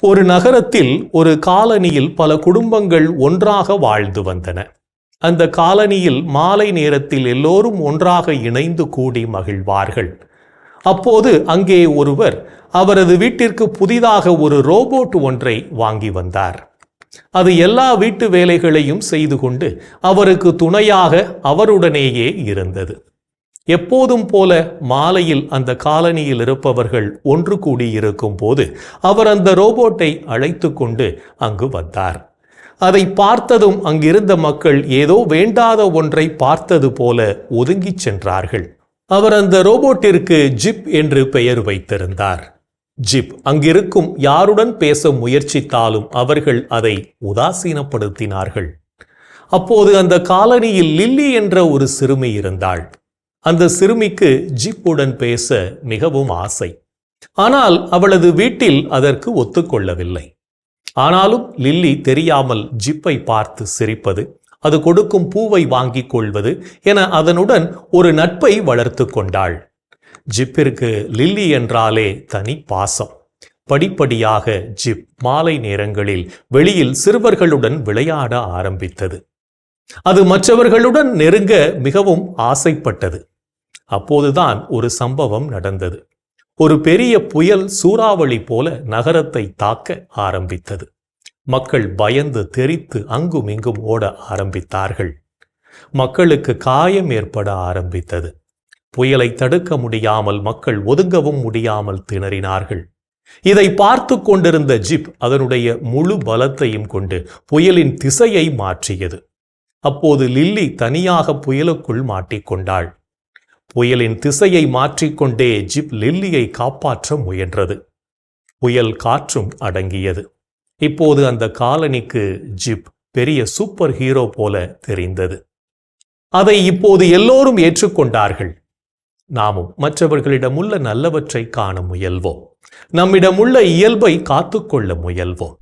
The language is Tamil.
ஒரு நகரத்தில் ஒரு காலனியில் பல குடும்பங்கள் ஒன்றாக வாழ்ந்து வந்தன. அந்த காலனியில் மாலை நேரத்தில் எல்லோரும் ஒன்றாக இணைந்து கூடி மகிழ்வார்கள். அப்போது அங்கே ஒருவர் அவரது வீட்டிற்கு புதிதாக ஒரு ரோபோட் ஒன்றை வாங்கி வந்தார். அது எல்லா வீட்டு வேலைகளையும் செய்து கொண்டு அவருக்கு துணையாக அவருடனேயே இருந்தது. எப்போதும் போல மாலையில் அந்த காலனியில் இருப்பவர்கள் ஒன்று கூடியிருக்கும் போது அவர் அந்த ரோபோட்டை அழைத்து கொண்டு அங்கு வந்தார். அதை பார்த்ததும் அங்கிருந்த மக்கள் ஏதோ வேண்டாத ஒன்றை பார்த்தது போல ஒதுங்கிச் சென்றார்கள். அவர் அந்த ரோபோட்டிற்கு ஜிப் என்று பெயர் வைத்திருந்தார். ஜிப் அங்கிருக்கும் யாருடன் பேச முயற்சித்தாலும் அவர்கள் அதை உதாசீனப்படுத்தினார்கள். அப்போது அந்த காலனியில் லில்லி என்ற ஒரு சிறுமி இருந்தாள். அந்த சிறுமிக்கு ஜிப்புடன் பேச மிகவும் ஆசை. ஆனால் அவளது வீட்டில் அதற்கு ஒத்துக்கொள்ளவில்லை. ஆனாலும் லில்லி தெரியாமல் ஜிப்பை பார்த்து சிரிப்பது, அது கொடுக்கும் பூவை வாங்கிக் கொள்வது என அதனுடன் ஒரு நட்பை வளர்த்து கொண்டாள். ஜிப்பிற்கு லில்லி என்றாலே தனி பாசம். படிப்படியாக ஜிப் மாலை நேரங்களில் வெளியில் சிறுவர்களுடன் விளையாட ஆரம்பித்தது. அது மற்றவர்களுடன் நெருங்க மிகவும் ஆசைப்பட்டது. அப்போதுதான் ஒரு சம்பவம் நடந்தது. ஒரு பெரிய புயல் சூறாவளி போல நகரத்தை தாக்க ஆரம்பித்தது. மக்கள் பயந்து தெரித்து அங்கும் இங்கும் ஓட ஆரம்பித்தார்கள். மக்களுக்கு காயம் ஏற்பட ஆரம்பித்தது. புயலை தடுக்க முடியாமல் மக்கள் ஒதுங்கவும் முடியாமல் திணறினார்கள். இதை பார்த்து கொண்டிருந்த ஜிப் அதனுடைய முழு பலத்தையும் கொண்டு புயலின் திசையை மாற்றியது. அப்போது லில்லி தனியாக புயலுக்குள் மாட்டிக்கொண்டாள். புயலின் திசையை மாற்றிக்கொண்டே ஜிப் லில்லியை காப்பாற்ற முயன்றது. புயல் காற்றும் அடங்கியது. இப்போது அந்த காலனிக்கு ஜிப் பெரிய சூப்பர் ஹீரோ போல தெரிந்தது. அதை இப்போது எல்லோரும் ஏற்றுக்கொண்டார்கள். நாமும் மற்றவர்களிடமுள்ள நல்லவற்றை காண முயல்வோம். நம்மிடமுள்ள இயல்பை காத்துக்கொள்ள முயல்வோம்.